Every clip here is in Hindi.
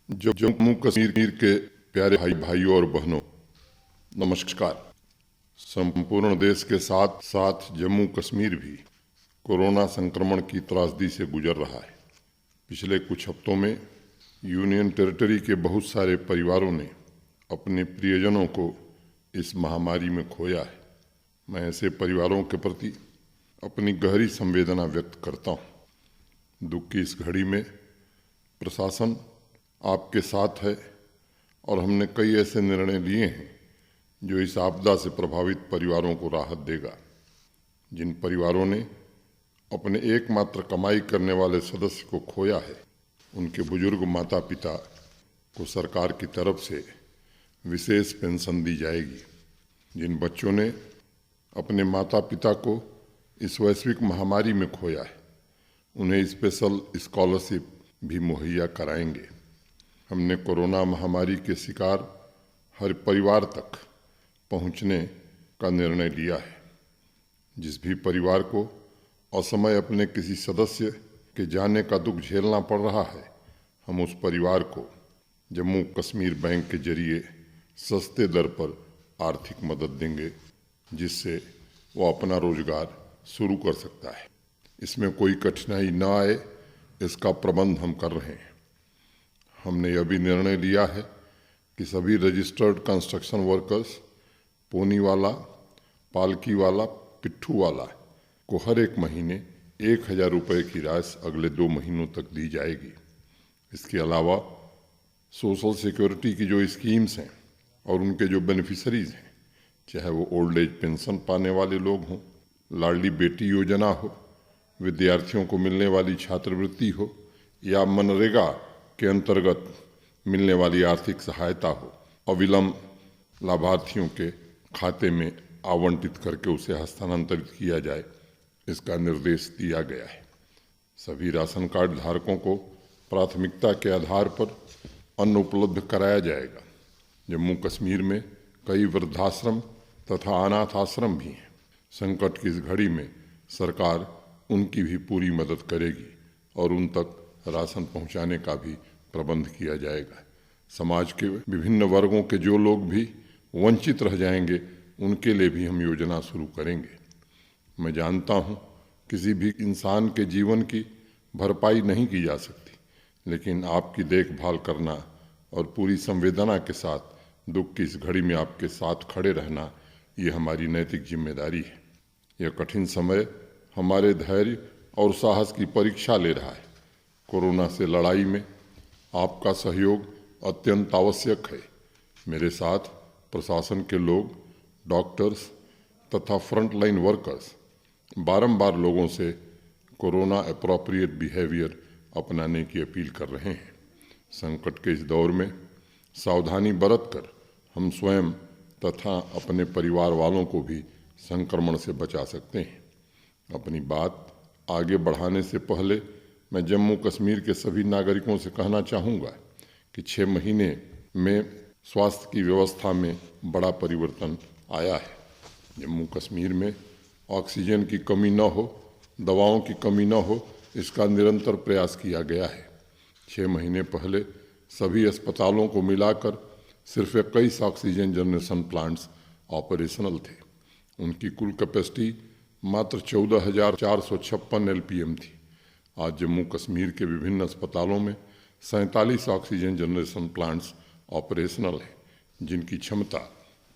जम्मू कश्मीर के प्यारे भाइयों और बहनों, नमस्कार। संपूर्ण देश के साथ साथ जम्मू कश्मीर भी कोरोना संक्रमण की त्रासदी से गुजर रहा है। पिछले कुछ हफ्तों में यूनियन टेरिटरी के बहुत सारे परिवारों ने अपने प्रियजनों को इस महामारी में खोया है। मैं ऐसे परिवारों के प्रति अपनी गहरी संवेदना व्यक्त करता हूँ। दुख की इस घड़ी में प्रशासन आपके साथ है और हमने कई ऐसे निर्णय लिए हैं जो इस आपदा से प्रभावित परिवारों को राहत देगा। जिन परिवारों ने अपने एकमात्र कमाई करने वाले सदस्य को खोया है, उनके बुजुर्ग माता पिता को सरकार की तरफ से विशेष पेंशन दी जाएगी। जिन बच्चों ने अपने माता पिता को इस वैश्विक महामारी में खोया है, उन्हें स्पेशल स्कॉलरशिप भी मुहैया कराएंगे। हमने कोरोना महामारी के शिकार हर परिवार तक पहुंचने का निर्णय लिया है। जिस भी परिवार को असमय अपने किसी सदस्य के जाने का दुख झेलना पड़ रहा है, हम उस परिवार को जम्मू कश्मीर बैंक के जरिए सस्ते दर पर आर्थिक मदद देंगे, जिससे वो अपना रोजगार शुरू कर सकता है। इसमें कोई कठिनाई न आए, इसका प्रबंध हम कर रहे हैं। हमने यह भी निर्णय लिया है कि सभी रजिस्टर्ड कंस्ट्रक्शन वर्कर्स, पोनी वाला, पालकी वाला, पिट्ठू वाला को हर एक महीने 1000 रुपये की राशि अगले 2 महीनों तक दी जाएगी। इसके अलावा सोशल सिक्योरिटी की जो स्कीम्स हैं और उनके जो बेनिफिशरीज हैं, चाहे वो ओल्ड एज पेंशन पाने वाले लोग हों, लाडली बेटी योजना हो, विद्यार्थियों को मिलने वाली छात्रवृत्ति हो, या मनरेगा के अंतर्गत मिलने वाली आर्थिक सहायता हो, अविलंब लाभार्थियों के खाते में आवंटित करके उसे हस्तांतरित किया जाए, इसका निर्देश दिया गया है। सभी राशन कार्ड धारकों को प्राथमिकता के आधार पर अन्न उपलब्ध कराया जाएगा। जम्मू कश्मीर में कई वृद्धाश्रम तथा अनाथ आश्रम भी हैं। संकट की इस घड़ी में सरकार उनकी भी पूरी मदद करेगी और उन तक राशन पहुंचाने का भी प्रबंध किया जाएगा। समाज के विभिन्न वर्गों के जो लोग भी वंचित रह जाएंगे, उनके लिए भी हम योजना शुरू करेंगे। मैं जानता हूं, किसी भी इंसान के जीवन की भरपाई नहीं की जा सकती, लेकिन आपकी देखभाल करना और पूरी संवेदना के साथ दुख की इस घड़ी में आपके साथ खड़े रहना, ये हमारी नैतिक जिम्मेदारी है। यह कठिन समय हमारे धैर्य और साहस की परीक्षा ले रहा है। कोरोना से लड़ाई में आपका सहयोग अत्यंत आवश्यक है। मेरे साथ प्रशासन के लोग, डॉक्टर्स तथा फ्रंटलाइन वर्कर्स बारंबार लोगों से कोरोना एप्रोप्रिएट बिहेवियर अपनाने की अपील कर रहे हैं। संकट के इस दौर में सावधानी बरतकर हम स्वयं तथा अपने परिवार वालों को भी संक्रमण से बचा सकते हैं। अपनी बात आगे बढ़ाने से पहले मैं जम्मू कश्मीर के सभी नागरिकों से कहना चाहूँगा कि 6 महीने में स्वास्थ्य की व्यवस्था में बड़ा परिवर्तन आया है। जम्मू कश्मीर में ऑक्सीजन की कमी न हो, दवाओं की कमी न हो, इसका निरंतर प्रयास किया गया है। 6 महीने पहले सभी अस्पतालों को मिलाकर सिर्फ 21 ऑक्सीजन जनरेशन प्लांट्स ऑपरेशनल थे। उनकी कुल कैपेसिटी मात्र 14,456 LPM थी। आज जम्मू कश्मीर के विभिन्न अस्पतालों में 47 ऑक्सीजन जनरेशन प्लांट्स ऑपरेशनल हैं, जिनकी क्षमता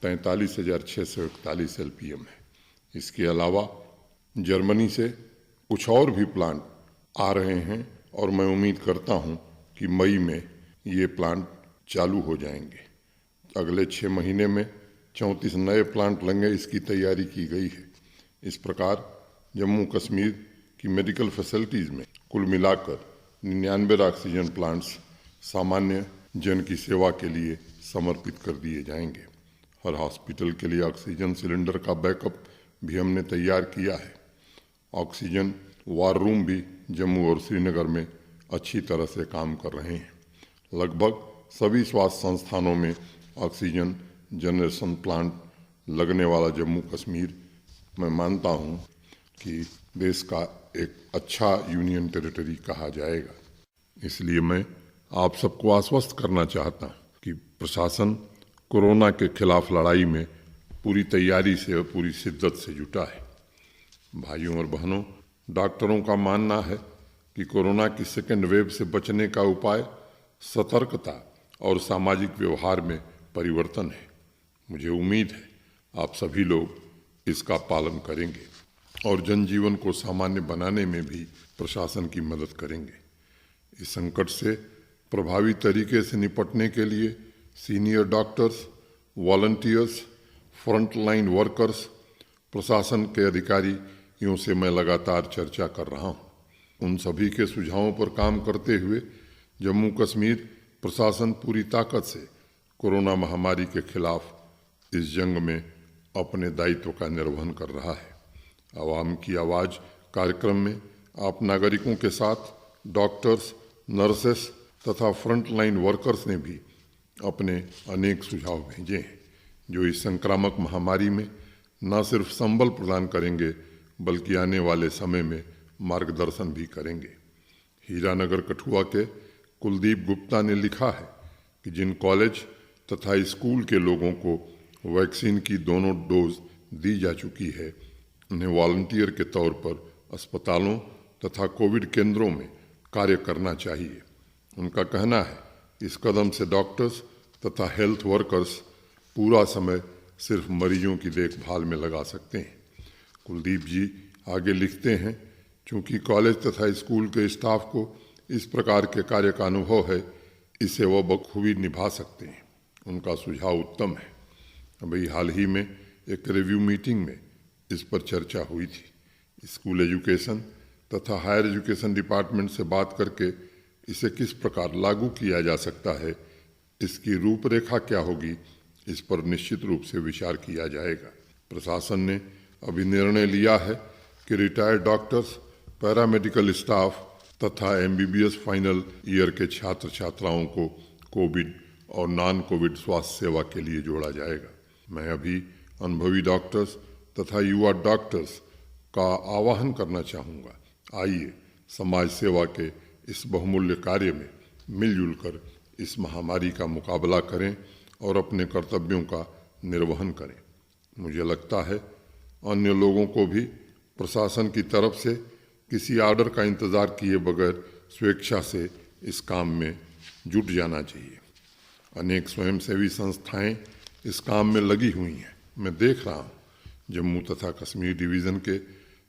43,641 LPM है। इसके अलावा जर्मनी से कुछ और भी प्लांट आ रहे हैं और मैं उम्मीद करता हूं कि मई में ये प्लांट चालू हो जाएंगे। अगले 6 महीने में 34 नए प्लांट लगेंगे, इसकी तैयारी की गई है। इस प्रकार जम्मू कश्मीर की मेडिकल फैसिलिटीज़ में कुल मिलाकर 99 ऑक्सीजन प्लांट्स सामान्य जन की सेवा के लिए समर्पित कर दिए जाएंगे। हर हॉस्पिटल के लिए ऑक्सीजन सिलेंडर का बैकअप भी हमने तैयार किया है। ऑक्सीजन वार रूम भी जम्मू और श्रीनगर में अच्छी तरह से काम कर रहे हैं। लगभग सभी स्वास्थ्य संस्थानों में ऑक्सीजन जनरेशन प्लांट लगने वाला जम्मू कश्मीर, मैं मानता हूं कि देश का एक अच्छा यूनियन टेरिटरी कहा जाएगा। इसलिए मैं आप सबको आश्वस्त करना चाहता हूँ कि प्रशासन कोरोना के खिलाफ लड़ाई में पूरी तैयारी से और पूरी शिद्दत से जुटा है। भाइयों और बहनों, डॉक्टरों का मानना है कि कोरोना की सेकेंड वेव से बचने का उपाय सतर्कता और सामाजिक व्यवहार में परिवर्तन है। मुझे उम्मीद है आप सभी लोग इसका पालन करेंगे और जनजीवन को सामान्य बनाने में भी प्रशासन की मदद करेंगे। इस संकट से प्रभावी तरीके से निपटने के लिए senior doctors, volunteers, frontline workers, प्रशासन के अधिकारियों से मैं लगातार चर्चा कर रहा हूँ। उन सभी के सुझावों पर काम करते हुए जम्मू कश्मीर प्रशासन पूरी ताकत से कोरोना महामारी के खिलाफ इस जंग में अपने दायित्व का निर्वहन कर रहा है। आवाम की आवाज़ कार्यक्रम में आप नागरिकों के साथ डॉक्टर्स, नर्सेस तथा फ्रंटलाइन वर्कर्स ने भी अपने अनेक सुझाव भेजे हैं, जो इस संक्रामक महामारी में न सिर्फ संबल प्रदान करेंगे बल्कि आने वाले समय में मार्गदर्शन भी करेंगे। हीरानगर कठुआ के कुलदीप गुप्ता ने लिखा है कि जिन कॉलेज तथा स्कूल के लोगों को वैक्सीन की दोनों डोज दी जा चुकी है, उन्हें वॉलंटियर के तौर पर अस्पतालों तथा कोविड केंद्रों में कार्य करना चाहिए। उनका कहना है इस कदम से डॉक्टर्स तथा हेल्थ वर्कर्स पूरा समय सिर्फ मरीजों की देखभाल में लगा सकते हैं। कुलदीप जी आगे लिखते हैं, चूँकि कॉलेज तथा स्कूल के स्टाफ को इस प्रकार के कार्य का अनुभव है, इसे वह बखूबी निभा सकते हैं। उनका सुझाव उत्तम है। अभी हाल ही में एक रिव्यू मीटिंग में इस पर चर्चा हुई थी। स्कूल एजुकेशन तथा हायर एजुकेशन डिपार्टमेंट से बात करके इसे किस प्रकार लागू किया जा सकता है, इसकी रूपरेखा क्या होगी, इस पर निश्चित रूप से विचार किया जाएगा। प्रशासन ने अभी निर्णय लिया है कि रिटायर्ड डॉक्टर्स, पैरामेडिकल स्टाफ तथा MBBS फाइनल ईयर के छात्र छात्राओं को कोविड और नॉन कोविड स्वास्थ्य सेवा के लिए जोड़ा जाएगा। मैं अभी अनुभवी डॉक्टर्स तथा युवा डॉक्टर्स का आह्वान करना चाहूँगा, आइए समाज सेवा के इस बहुमूल्य कार्य में मिलजुल कर इस महामारी का मुकाबला करें और अपने कर्तव्यों का निर्वहन करें। मुझे लगता है अन्य लोगों को भी प्रशासन की तरफ से किसी आर्डर का इंतज़ार किए बगैर स्वेच्छा से इस काम में जुट जाना चाहिए। अनेक स्वयंसेवी संस्थाएं इस काम में लगी हुई हैं। मैं देख रहा हूँ जम्मू तथा कश्मीर डिवीज़न के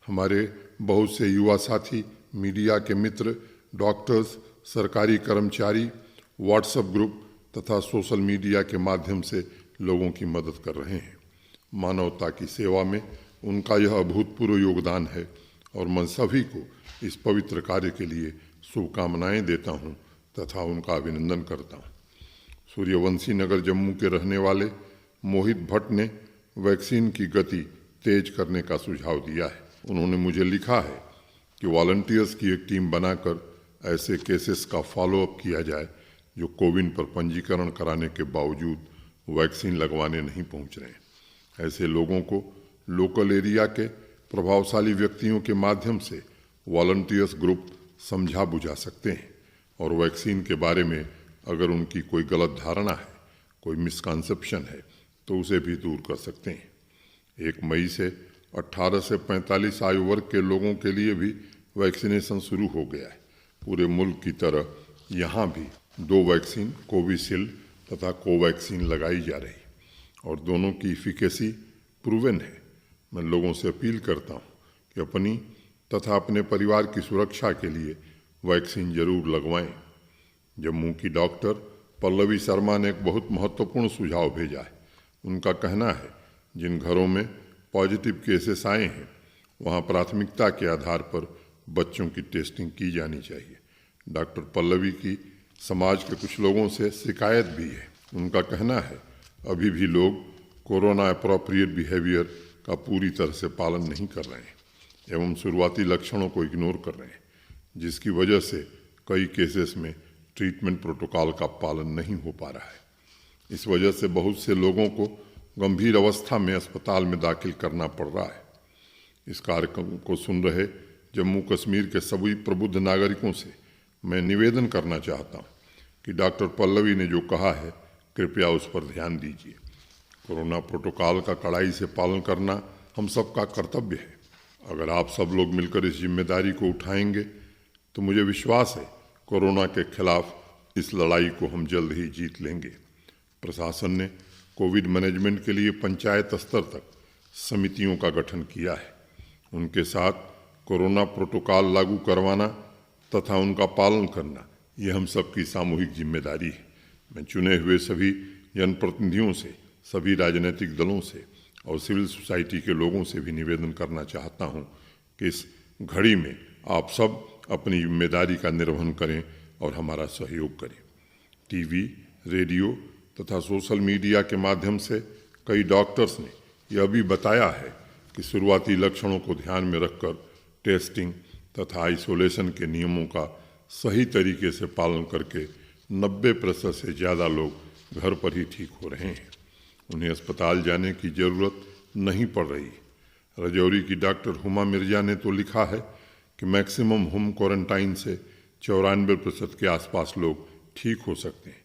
हमारे बहुत से युवा साथी, मीडिया के मित्र, डॉक्टर्स, सरकारी कर्मचारी व्हाट्सएप ग्रुप तथा सोशल मीडिया के माध्यम से लोगों की मदद कर रहे हैं। मानवता की सेवा में उनका यह अभूतपूर्व योगदान है और मैं सभी को इस पवित्र कार्य के लिए शुभकामनाएं देता हूं तथा उनका अभिनंदन करता हूं। सूर्यवंशी नगर जम्मू के रहने वाले मोहित भट्ट ने वैक्सीन की गति तेज करने का सुझाव दिया है। उन्होंने मुझे लिखा है कि वॉलंटियर्स की एक टीम बनाकर ऐसे केसेस का फॉलोअप किया जाए जो कोविन पर पंजीकरण कराने के बावजूद वैक्सीन लगवाने नहीं पहुंच रहे हैं। ऐसे लोगों को लोकल एरिया के प्रभावशाली व्यक्तियों के माध्यम से वॉलंटियर्स ग्रुप समझा बुझा सकते हैं और वैक्सीन के बारे में अगर उनकी कोई गलत धारणा है, कोई मिसकंसेप्शन है, तो उसे भी दूर कर सकते हैं। 1 मई से 18 से 45 आयु वर्ग के लोगों के लिए भी वैक्सीनेशन शुरू हो गया है। पूरे मुल्क की तरह यहाँ भी 2 वैक्सीन कोविशील्ड तथा कोवैक्सीन लगाई जा रही और दोनों की इफिकेसी प्रूवन है। मैं लोगों से अपील करता हूँ कि अपनी तथा अपने परिवार की सुरक्षा के लिए वैक्सीन जरूर लगवाएं। जम्मू की डॉक्टर पल्लवी शर्मा ने एक बहुत महत्वपूर्ण सुझाव भेजा है। उनका कहना है जिन घरों में पॉजिटिव केसेस आए हैं वहाँ प्राथमिकता के आधार पर बच्चों की टेस्टिंग की जानी चाहिए। डॉक्टर पल्लवी की समाज के कुछ लोगों से शिकायत भी है। उनका कहना है अभी भी लोग कोरोना अप्रोप्रिएट बिहेवियर का पूरी तरह से पालन नहीं कर रहे हैं एवं शुरुआती लक्षणों को इग्नोर कर रहे हैं, जिसकी वजह से कई केसेस में ट्रीटमेंट प्रोटोकॉल का पालन नहीं हो पा रहा है। इस वजह से बहुत से लोगों को गंभीर अवस्था में अस्पताल में दाखिल करना पड़ रहा है। इस कार्यक्रम को सुन रहे जम्मू कश्मीर के सभी प्रबुद्ध नागरिकों से मैं निवेदन करना चाहता हूँ कि डॉक्टर पल्लवी ने जो कहा है कृपया उस पर ध्यान दीजिए। कोरोना प्रोटोकॉल का कड़ाई से पालन करना हम सबका कर्तव्य है। अगर आप सब लोग मिलकर इस जिम्मेदारी को उठाएंगे तो मुझे विश्वास है कोरोना के खिलाफ इस लड़ाई को हम जल्द ही जीत लेंगे। प्रशासन ने कोविड मैनेजमेंट के लिए पंचायत स्तर तक समितियों का गठन किया है। उनके साथ कोरोना प्रोटोकॉल लागू करवाना तथा उनका पालन करना ये हम सबकी सामूहिक जिम्मेदारी है। मैं चुने हुए सभी जनप्रतिनिधियों से, सभी राजनीतिक दलों से और सिविल सोसाइटी के लोगों से भी निवेदन करना चाहता हूं कि इस घड़ी में आप सब अपनी जिम्मेदारी का निर्वहन करें और हमारा सहयोग करें। टीवी, रेडियो तथा सोशल मीडिया के माध्यम से कई डॉक्टर्स ने यह भी बताया है कि शुरुआती लक्षणों को ध्यान में रखकर टेस्टिंग तथा आइसोलेशन के नियमों का सही तरीके से पालन करके 90% से ज़्यादा लोग घर पर ही ठीक हो रहे हैं। उन्हें अस्पताल जाने की ज़रूरत नहीं पड़ रही। राजौरी की डॉक्टर हुमा मिर्जा ने तो लिखा है कि मैक्सिमम होम क्वारंटाइन से 94% के आसपास लोग ठीक हो सकते हैं।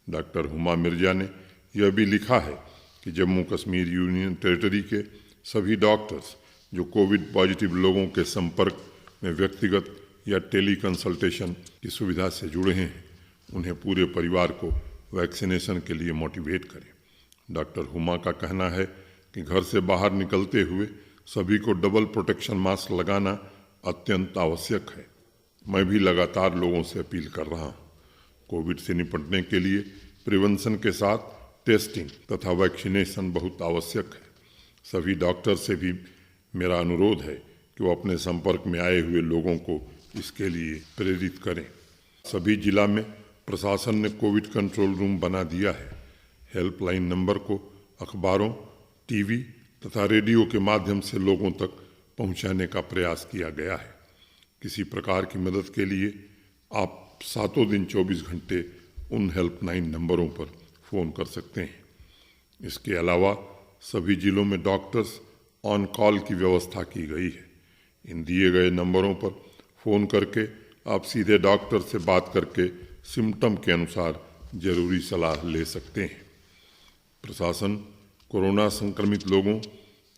डॉक्टर हुमा मिर्जा ने यह भी लिखा है कि जम्मू कश्मीर यूनियन टेरिटरी के सभी डॉक्टर्स जो कोविड पॉजिटिव लोगों के संपर्क में व्यक्तिगत या टेली कंसल्टेशन की सुविधा से जुड़े हैं, उन्हें पूरे परिवार को वैक्सीनेशन के लिए मोटिवेट करें। डॉक्टर हुमा का कहना है कि घर से बाहर निकलते हुए सभी को डबल प्रोटेक्शन मास्क लगाना अत्यंत आवश्यक है। मैं भी लगातार लोगों से अपील कर रहा हूँ। कोविड से निपटने के लिए प्रिवेंशन के साथ टेस्टिंग तथा वैक्सीनेशन बहुत आवश्यक है। सभी डॉक्टर से भी मेरा अनुरोध है कि वो अपने संपर्क में आए हुए लोगों को इसके लिए प्रेरित करें। सभी जिला में प्रशासन ने कोविड कंट्रोल रूम बना दिया है। हेल्पलाइन नंबर को अखबारों, टीवी तथा रेडियो के माध्यम से लोगों तक पहुंचाने का प्रयास किया गया है। किसी प्रकार की मदद के लिए आप 7 दिन 24 घंटे उन हेल्पलाइन नंबरों पर फ़ोन कर सकते हैं। इसके अलावा सभी जिलों में डॉक्टर्स ऑन कॉल की व्यवस्था की गई है। इन दिए गए नंबरों पर फ़ोन करके आप सीधे डॉक्टर से बात करके सिम्टम के अनुसार जरूरी सलाह ले सकते हैं। प्रशासन कोरोना संक्रमित लोगों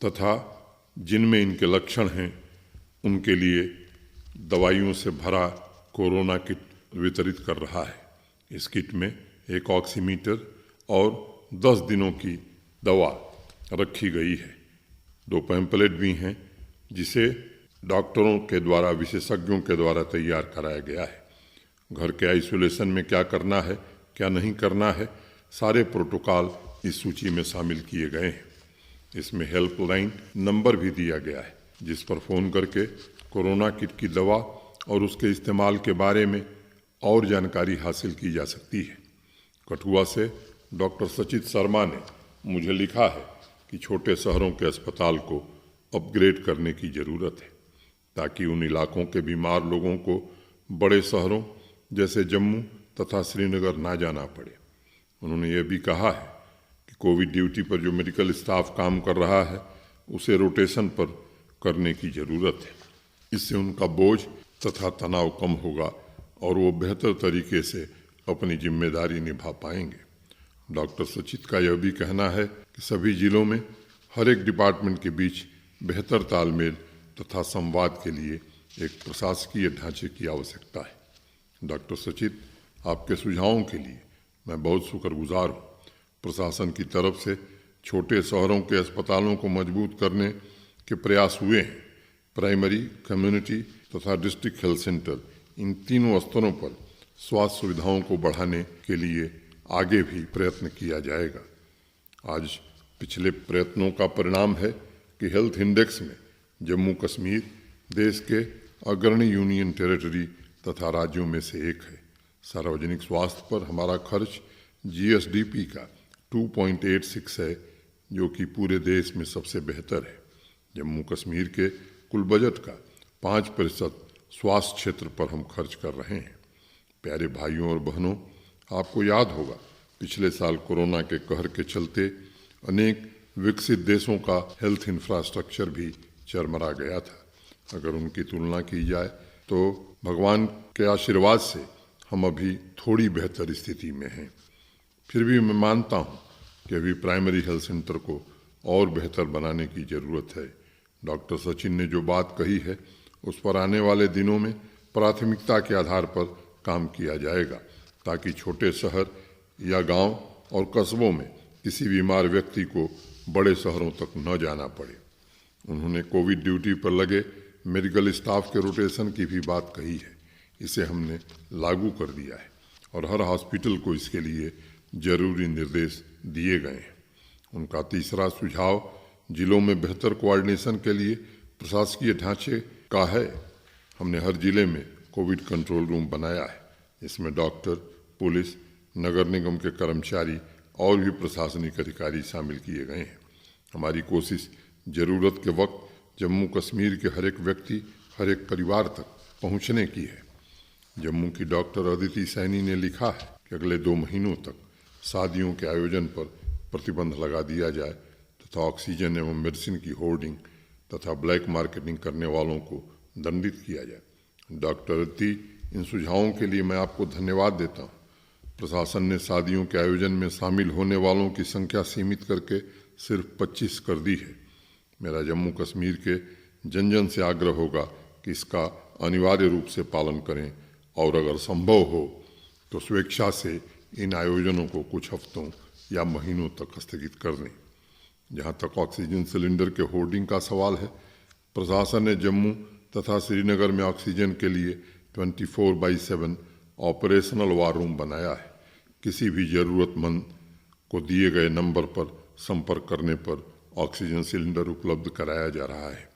तथा जिनमें इनके लक्षण हैं उनके लिए दवाइयों से भरा कोरोना किट वितरित कर रहा है। इस किट में एक ऑक्सीमीटर और 10 दिनों की दवा रखी गई है। 2 पैम्पलेट भी हैं जिसे डॉक्टरों के द्वारा, विशेषज्ञों के द्वारा तैयार कराया गया है। घर के आइसोलेशन में क्या करना है, क्या नहीं करना है, सारे प्रोटोकॉल इस सूची में शामिल किए गए हैं। इसमें हेल्पलाइन नंबर भी दिया गया है जिस पर फ़ोन करके कोरोना किट की दवा और उसके इस्तेमाल के बारे में और जानकारी हासिल की जा सकती है। कठुआ से डॉक्टर सचित शर्मा ने मुझे लिखा है कि छोटे शहरों के अस्पताल को अपग्रेड करने की ज़रूरत है ताकि उन इलाकों के बीमार लोगों को बड़े शहरों जैसे जम्मू तथा श्रीनगर ना जाना पड़े। उन्होंने ये भी कहा है कि कोविड ड्यूटी पर जो मेडिकल स्टाफ काम कर रहा है उसे रोटेशन पर करने की ज़रूरत है। इससे उनका बोझ तथा तनाव कम होगा और वो बेहतर तरीके से अपनी जिम्मेदारी निभा पाएंगे। डॉक्टर सचित का यह भी कहना है कि सभी जिलों में हर एक डिपार्टमेंट के बीच बेहतर तालमेल तथा संवाद के लिए एक प्रशासकीय ढांचे की आवश्यकता है। डॉक्टर सचित, आपके सुझावों के लिए मैं बहुत शुक्रगुजार हूँ। प्रशासन की तरफ से छोटे शहरों के अस्पतालों को मजबूत करने के प्रयास हुए हैं। प्राइमरी, कम्युनिटी तथा डिस्ट्रिक्ट हेल्थ सेंटर, इन तीनों स्तरों पर स्वास्थ्य सुविधाओं को बढ़ाने के लिए आगे भी प्रयत्न किया जाएगा। आज पिछले प्रयत्नों का परिणाम है कि हेल्थ इंडेक्स में जम्मू कश्मीर देश के अग्रणी यूनियन टेरिटरी तथा राज्यों में से एक है। सार्वजनिक स्वास्थ्य पर हमारा खर्च GSDP का 2.86 है, जो कि पूरे देश में सबसे बेहतर है। जम्मू कश्मीर के कुल बजट का 5% स्वास्थ्य क्षेत्र पर हम खर्च कर रहे हैं। प्यारे भाइयों और बहनों, आपको याद होगा पिछले साल कोरोना के कहर के चलते अनेक विकसित देशों का हेल्थ इंफ्रास्ट्रक्चर भी चरमरा गया था। अगर उनकी तुलना की जाए तो भगवान के आशीर्वाद से हम अभी थोड़ी बेहतर स्थिति में हैं। फिर भी मैं मानता हूं कि अभी प्राइमरी हेल्थ सेंटर को और बेहतर बनाने की ज़रूरत है। डॉक्टर सचिन ने जो बात कही है उस पर आने वाले दिनों में प्राथमिकता के आधार पर काम किया जाएगा, ताकि छोटे शहर या गांव और कस्बों में किसी बीमार व्यक्ति को बड़े शहरों तक न जाना पड़े। उन्होंने कोविड ड्यूटी पर लगे मेडिकल स्टाफ के रोटेशन की भी बात कही है। इसे हमने लागू कर दिया है और हर हॉस्पिटल को इसके लिए जरूरी निर्देश दिए गए हैं। उनका तीसरा सुझाव जिलों में बेहतर कोऑर्डिनेशन के लिए प्रशासकीय ढांचे का है। हमने हर जिले में कोविड कंट्रोल रूम बनाया है। इसमें डॉक्टर, पुलिस, नगर निगम के कर्मचारी और भी प्रशासनिक अधिकारी शामिल किए गए हैं। हमारी कोशिश ज़रूरत के वक्त जम्मू कश्मीर के हर एक व्यक्ति, हर एक परिवार तक पहुंचने की है। जम्मू की डॉक्टर अदिति सैनी ने लिखा है कि अगले 2 महीनों तक शादियों के आयोजन पर प्रतिबंध लगा दिया जाए तथा ऑक्सीजन एवं मेडिसिन की होर्डिंग तथा ब्लैक मार्केटिंग करने वालों को दंडित किया जाए। डॉक्टर अदिति, इन सुझावों के लिए मैं आपको धन्यवाद देता हूँ। प्रशासन ने शादियों के आयोजन में शामिल होने वालों की संख्या सीमित करके सिर्फ 25 कर दी है। मेरा जम्मू कश्मीर के जन जन से आग्रह होगा कि इसका अनिवार्य रूप से पालन करें और अगर संभव हो तो स्वेच्छा से इन आयोजनों को कुछ हफ्तों या महीनों तक स्थगित कर दें। जहाँ तक ऑक्सीजन सिलेंडर के होर्डिंग का सवाल है, प्रशासन ने जम्मू तथा श्रीनगर में ऑक्सीजन के लिए 24/7 ऑपरेशनल वार रूम बनाया है। किसी भी ज़रूरतमंद को दिए गए नंबर पर संपर्क करने पर ऑक्सीजन सिलेंडर उपलब्ध कराया जा रहा है।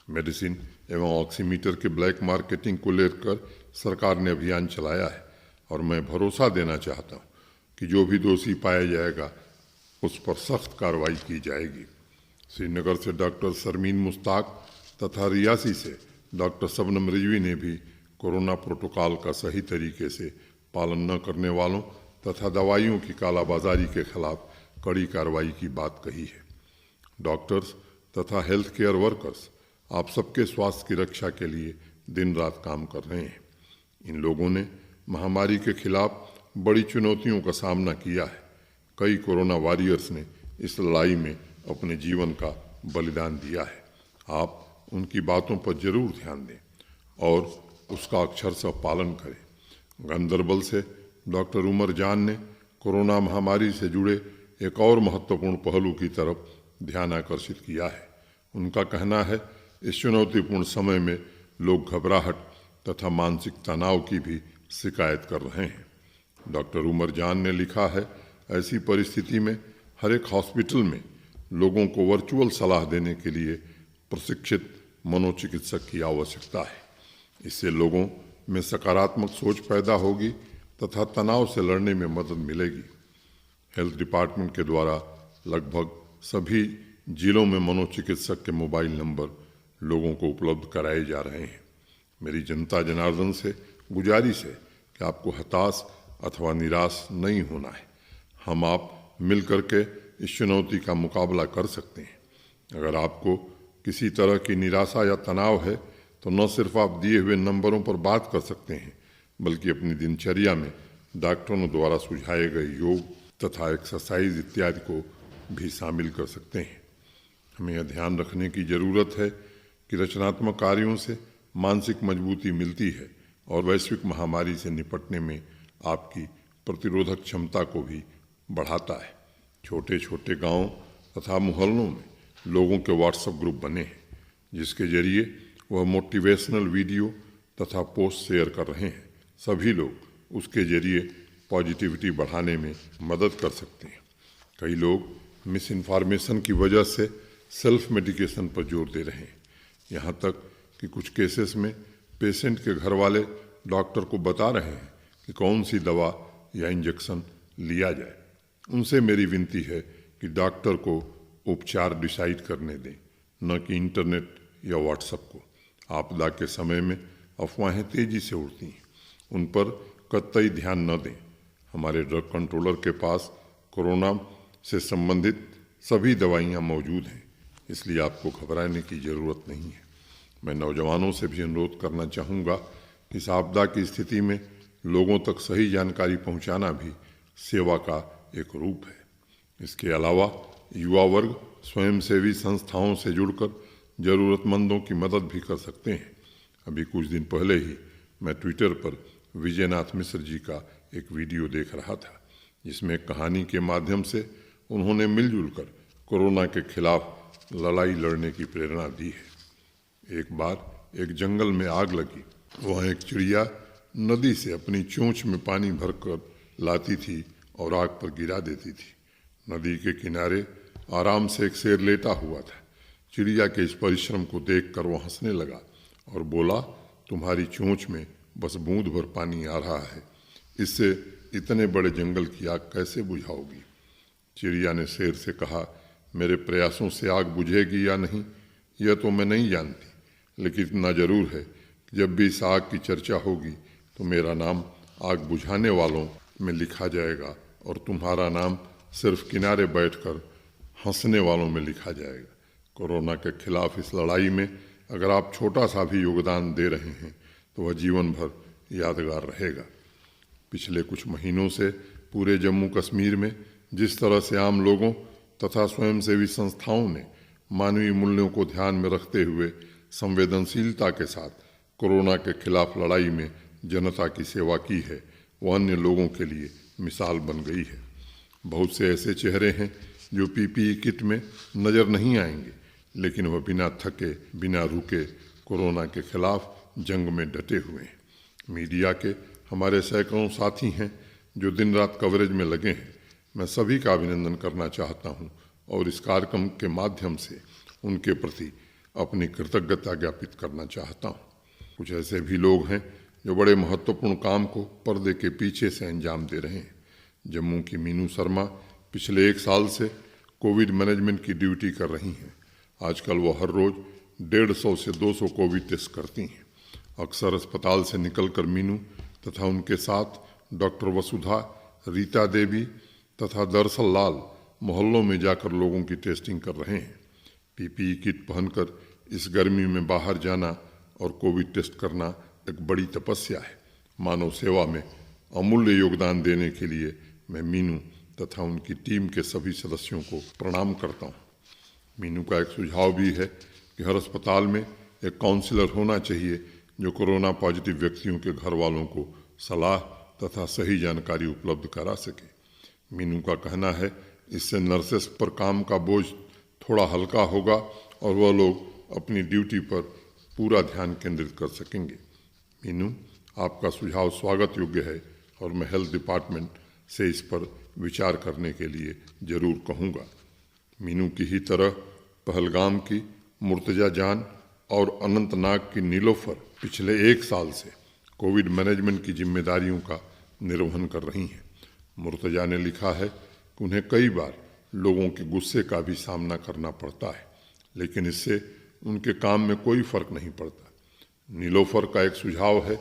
मेडिसिन एवं ऑक्सीमीटर के ब्लैक मार्केटिंग को लेकर सरकार ने अभियान चलाया है और मैं भरोसा देना चाहता हूँ कि जो भी दोषी पाया जाएगा उस पर सख्त कार्रवाई की जाएगी। श्रीनगर से डॉक्टर शर्मीन मुश्ताक तथा रियासी से डॉक्टर शबनम रिजवी ने भी कोरोना प्रोटोकॉल का सही तरीके से पालन न करने वालों तथा दवाइयों की कालाबाजारी के खिलाफ कड़ी कार्रवाई की बात कही है। डॉक्टर्स तथा हेल्थ केयर वर्कर्स आप सबके स्वास्थ्य की रक्षा के लिए दिन रात काम कर रहे हैं। इन लोगों ने महामारी के खिलाफ बड़ी चुनौतियों का सामना किया है। कई कोरोना वॉरियर्स ने इस लड़ाई में अपने जीवन का बलिदान दिया है। आप उनकी बातों पर जरूर ध्यान दें और उसका अक्षरशः पालन करें। गांदरबल से डॉक्टर उमर जान ने कोरोना महामारी से जुड़े एक और महत्वपूर्ण पहलू की तरफ ध्यान आकर्षित किया है। उनका कहना है, इस चुनौतीपूर्ण समय में लोग घबराहट तथा मानसिक तनाव की भी शिकायत कर रहे हैं। डॉक्टर उमर जान ने लिखा है, ऐसी परिस्थिति में हर एक हॉस्पिटल में लोगों को वर्चुअल सलाह देने के लिए प्रशिक्षित मनोचिकित्सक की आवश्यकता है। इससे लोगों में सकारात्मक सोच पैदा होगी तथा तनाव से लड़ने में मदद मिलेगी। हेल्थ डिपार्टमेंट के द्वारा लगभग सभी जिलों में मनोचिकित्सक के मोबाइल नंबर लोगों को उपलब्ध कराए जा रहे हैं। मेरी जनता जनार्दन से गुजारिश है कि आपको हताश अथवा निराश नहीं होना है। हम आप मिलकर के इस चुनौती का मुकाबला कर सकते हैं। अगर आपको किसी तरह की निराशा या तनाव है तो न सिर्फ आप दिए हुए नंबरों पर बात कर सकते हैं, बल्कि अपनी दिनचर्या में डॉक्टरों द्वारा सुझाए गए योग तथा एक्सरसाइज इत्यादि को भी शामिल कर सकते हैं। हमें यह ध्यान रखने की ज़रूरत है कि रचनात्मक कार्यों से मानसिक मजबूती मिलती है और वैश्विक महामारी से निपटने में आपकी प्रतिरोधक क्षमता को भी बढ़ाता है। छोटे छोटे गांवों तथा मोहल्लों में लोगों के व्हाट्सएप ग्रुप बने हैं, जिसके जरिए वह मोटिवेशनल वीडियो तथा पोस्ट शेयर कर रहे हैं। सभी लोग उसके जरिए पॉजिटिविटी बढ़ाने में मदद कर सकते हैं। कई लोग मिस इन्फॉर्मेशन की वजह से सेल्फ मेडिकेशन पर जोर दे रहे हैं। यहाँ तक कि कुछ केसेस में पेशेंट के घर वाले डॉक्टर को बता रहे हैं कि कौन सी दवा या इंजेक्शन लिया जाए। उनसे मेरी विनती है कि डॉक्टर को उपचार डिसाइड करने दें, न कि इंटरनेट या व्हाट्सएप को। आपदा के समय में अफवाहें तेजी से उड़ती हैं, उन पर कतई ध्यान न दें। हमारे ड्रग कंट्रोलर के पास कोरोना से संबंधित सभी दवाइयाँ मौजूद हैं, इसलिए आपको घबराने की ज़रूरत नहीं है। मैं नौजवानों से भी अनुरोध करना चाहूँगा कि इस आपदा की स्थिति में लोगों तक सही जानकारी पहुंचाना भी सेवा का एक रूप है। इसके अलावा युवा वर्ग स्वयंसेवी संस्थाओं से जुड़कर जरूरतमंदों की मदद भी कर सकते हैं। अभी कुछ दिन पहले ही मैं ट्विटर पर विजयनाथ मिश्र जी का एक वीडियो देख रहा था, जिसमें कहानी के माध्यम से उन्होंने मिलजुल कर कोरोना के खिलाफ लड़ाई लड़ने की प्रेरणा दी है। एक बार एक जंगल में आग लगी। वहाँ एक चिड़िया नदी से अपनी चोंच में पानी भरकर लाती थी और आग पर गिरा देती थी। नदी के किनारे आराम से एक शेर लेटा हुआ था। चिड़िया के इस परिश्रम को देखकर वो हंसने लगा और बोला, तुम्हारी चोंच में बस बूंद भर पानी आ रहा है, इससे इतने बड़े जंगल की आग कैसे बुझाओगी? चिड़िया ने शेर से कहा, मेरे प्रयासों से आग बुझेगी या नहीं यह तो मैं नहीं जानती, लेकिन इतना जरूर है कि जब भी इस आग की चर्चा होगी तो मेरा नाम आग बुझाने वालों में लिखा जाएगा और तुम्हारा नाम सिर्फ किनारे बैठकर हंसने वालों में लिखा जाएगा। कोरोना के खिलाफ इस लड़ाई में अगर आप छोटा सा भी योगदान दे रहे हैं तो वह जीवन भर यादगार रहेगा। पिछले कुछ महीनों से पूरे जम्मू कश्मीर में जिस तरह से आम लोगों तथा स्वयंसेवी संस्थाओं ने मानवीय मूल्यों को ध्यान में रखते हुए संवेदनशीलता के साथ कोरोना के खिलाफ लड़ाई में जनता की सेवा की है, वह अन्य लोगों के लिए मिसाल बन गई है। बहुत से ऐसे चेहरे हैं जो पीपीई किट में नजर नहीं आएंगे, लेकिन वह बिना थके बिना रुके कोरोना के खिलाफ जंग में डटे हुए हैं। मीडिया के हमारे सैकड़ों साथी हैं जो दिन रात कवरेज में लगे हैं। मैं सभी का अभिनंदन करना चाहता हूं और इस कार्यक्रम के माध्यम से उनके प्रति अपनी कृतज्ञता ज्ञापित करना चाहता हूं। कुछ ऐसे भी लोग हैं जो बड़े महत्वपूर्ण काम को पर्दे के पीछे से अंजाम दे रहे हैं। जम्मू की मीनू शर्मा पिछले 1 साल से कोविड मैनेजमेंट की ड्यूटी कर रही हैं। आजकल वो हर रोज 150 से 200 कोविड टेस्ट करती हैं। अक्सर अस्पताल से निकलकर मीनू तथा उनके साथ डॉक्टर वसुधा, रीता देवी तथा दरअसल लाल मोहल्लों में जाकर लोगों की टेस्टिंग कर रहे हैं। पीपीई किट पहनकर इस गर्मी में बाहर जाना और कोविड टेस्ट करना एक बड़ी तपस्या है। मानव सेवा में अमूल्य योगदान देने के लिए मैं मीनू तथा उनकी टीम के सभी सदस्यों को प्रणाम करता हूँ। मीनू का एक सुझाव भी है कि हर अस्पताल में एक काउंसलर होना चाहिए जो कोरोना पॉजिटिव व्यक्तियों के घर वालों को सलाह तथा सही जानकारी उपलब्ध करा सके। मीनू का कहना है इससे नर्सेस पर काम का बोझ थोड़ा हल्का होगा और वह लोग अपनी ड्यूटी पर पूरा ध्यान केंद्रित कर सकेंगे। मीनू, आपका सुझाव स्वागत योग्य है और मैं हेल्थ डिपार्टमेंट से इस पर विचार करने के लिए जरूर कहूँगा। मीनू की ही तरह पहलगाम की मुर्तजा जान और अनंतनाग की नीलोफर पिछले 1 साल से कोविड मैनेजमेंट की जिम्मेदारियों का निर्वहन कर रही हैं। मुर्तजा ने लिखा है कि उन्हें कई बार लोगों के गुस्से का भी सामना करना पड़ता है, लेकिन इससे उनके काम में कोई फर्क नहीं पड़ता। नीलोफर का एक सुझाव है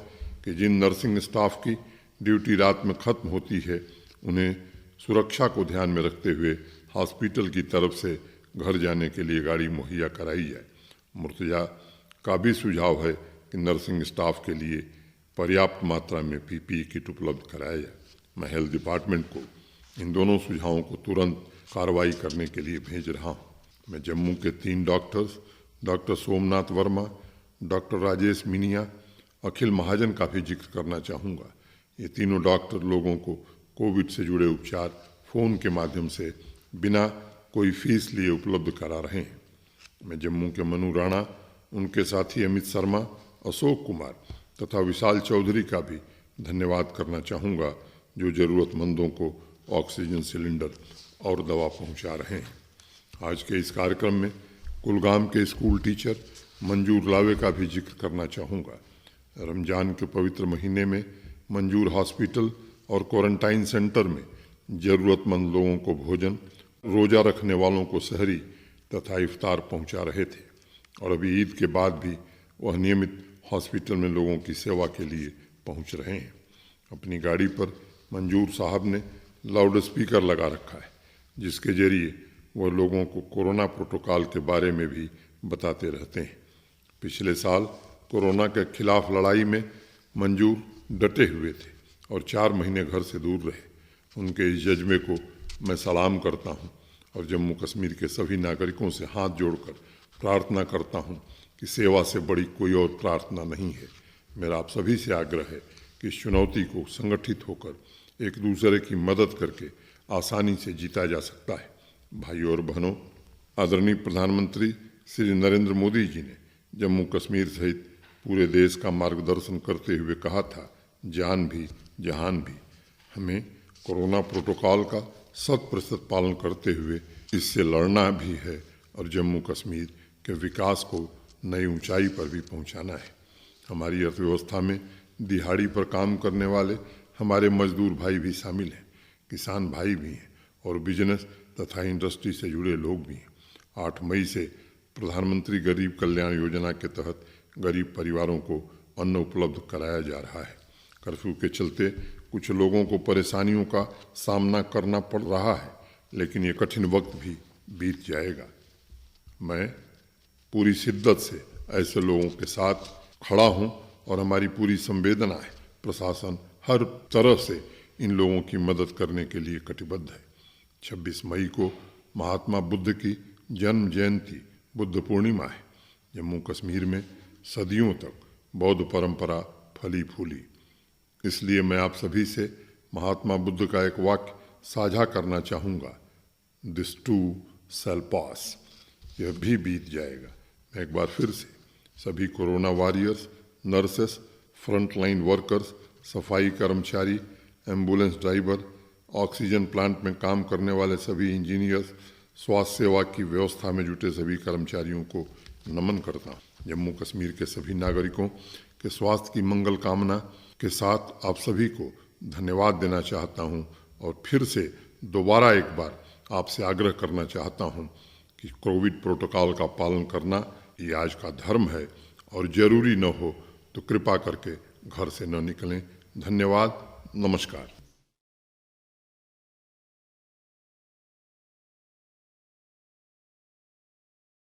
कि जिन नर्सिंग स्टाफ की ड्यूटी रात में खत्म होती है उन्हें सुरक्षा को ध्यान में रखते हुए हॉस्पिटल की तरफ से घर जाने के लिए गाड़ी मुहैया कराई जाए। मुर्तजा का भी सुझाव है कि नर्सिंग स्टाफ के लिए पर्याप्त मात्रा में पीपीई किट उपलब्ध कराया जाए। मैं हेल्थ डिपार्टमेंट को इन दोनों सुझावों को तुरंत कार्रवाई करने के लिए भेज रहा हूँ। मैं जम्मू के 3 doctors doctor Somnath Verma, doctor Rajesh Minia, Akhil Mahajan का भी जिक्र करना चाहूँगा। ये तीनों डॉक्टर लोगों को कोविड से जुड़े उपचार फ़ोन के माध्यम से बिना कोई फीस लिए उपलब्ध करा रहे हैं। मैं जम्मू के मनु राणा, उनके साथी अमित शर्मा, अशोक कुमार तथा विशाल चौधरी का भी धन्यवाद करना चाहूँगा जो ज़रूरतमंदों को ऑक्सीजन सिलेंडर और दवा पहुँचा रहे हैं। आज के इस कार्यक्रम में कुलगाम के स्कूल टीचर मंजूर लावे का भी जिक्र करना चाहूँगा। रमज़ान के पवित्र महीने में मंजूर हॉस्पिटल और क्वारंटाइन सेंटर में ज़रूरतमंद लोगों को भोजन, रोज़ा रखने वालों को सहरी तथा इफ्तार पहुंचा रहे थे और अभी ईद के बाद भी वह नियमित हॉस्पिटल में लोगों की सेवा के लिए पहुंच रहे हैं। अपनी गाड़ी पर मंजूर साहब ने लाउड स्पीकर लगा रखा है जिसके जरिए वह लोगों को कोरोना प्रोटोकॉल के बारे में भी बताते रहते हैं। पिछले साल कोरोना के खिलाफ लड़ाई में मंजूर डटे हुए थे और 4 महीने घर से दूर रहे, उनके इस जज्बे को मैं सलाम करता हूं और जम्मू कश्मीर के सभी नागरिकों से हाथ जोड़कर प्रार्थना करता हूं कि सेवा से बड़ी कोई और प्रार्थना नहीं है। मेरा आप सभी से आग्रह है कि इस चुनौती को संगठित होकर एक दूसरे की मदद करके आसानी से जीता जा सकता है। भाइयों और बहनों, आदरणीय प्रधानमंत्री श्री नरेंद्र मोदी जी ने जम्मू कश्मीर सहित पूरे देश का मार्गदर्शन करते हुए कहा था, जान भी जहान भी। हमें कोरोना प्रोटोकॉल का 100% पालन करते हुए इससे लड़ना भी है और जम्मू कश्मीर के विकास को नई ऊंचाई पर भी पहुंचाना है। हमारी अर्थव्यवस्था में दिहाड़ी पर काम करने वाले हमारे मजदूर भाई भी शामिल हैं, किसान भाई भी हैं और बिजनेस तथा इंडस्ट्री से जुड़े लोग भी हैं। 8 मई से प्रधानमंत्री गरीब कल्याण योजना के तहत गरीब परिवारों को अन्न उपलब्ध कराया जा रहा है। कर्फ्यू के चलते कुछ लोगों को परेशानियों का सामना करना पड़ रहा है, लेकिन ये कठिन वक्त भी बीत जाएगा। मैं पूरी शिद्दत से ऐसे लोगों के साथ खड़ा हूं और हमारी पूरी संवेदना है। प्रशासन हर तरह से इन लोगों की मदद करने के लिए कटिबद्ध है। 26 मई को महात्मा बुद्ध की जन्म जयंती बुद्ध पूर्णिमा है। जम्मू कश्मीर में सदियों तक बौद्ध परंपरा फली फूली, इसलिए मैं आप सभी से महात्मा बुद्ध का एक वाक्य साझा करना चाहूँगा, दिस टू शैल पास। यह भी बीत जाएगा। मैं एक बार फिर से सभी corona warriors, nurses, front line workers, सफाई कर्मचारी, एम्बुलेंस ड्राइवर, ऑक्सीजन प्लांट में काम करने वाले सभी इंजीनियर्स, स्वास्थ्य सेवा की व्यवस्था में जुटे सभी कर्मचारियों को नमन करता हूँ। जम्मू कश्मीर के सभी नागरिकों के स्वास्थ्य की मंगल कामना के साथ आप सभी को धन्यवाद देना चाहता हूँ और फिर से दोबारा एक बार आपसे आग्रह करना चाहता हूँ कि कोविड प्रोटोकॉल का पालन करना ये आज का धर्म है और जरूरी न हो तो कृपा करके घर से न निकलें। धन्यवाद, नमस्कार।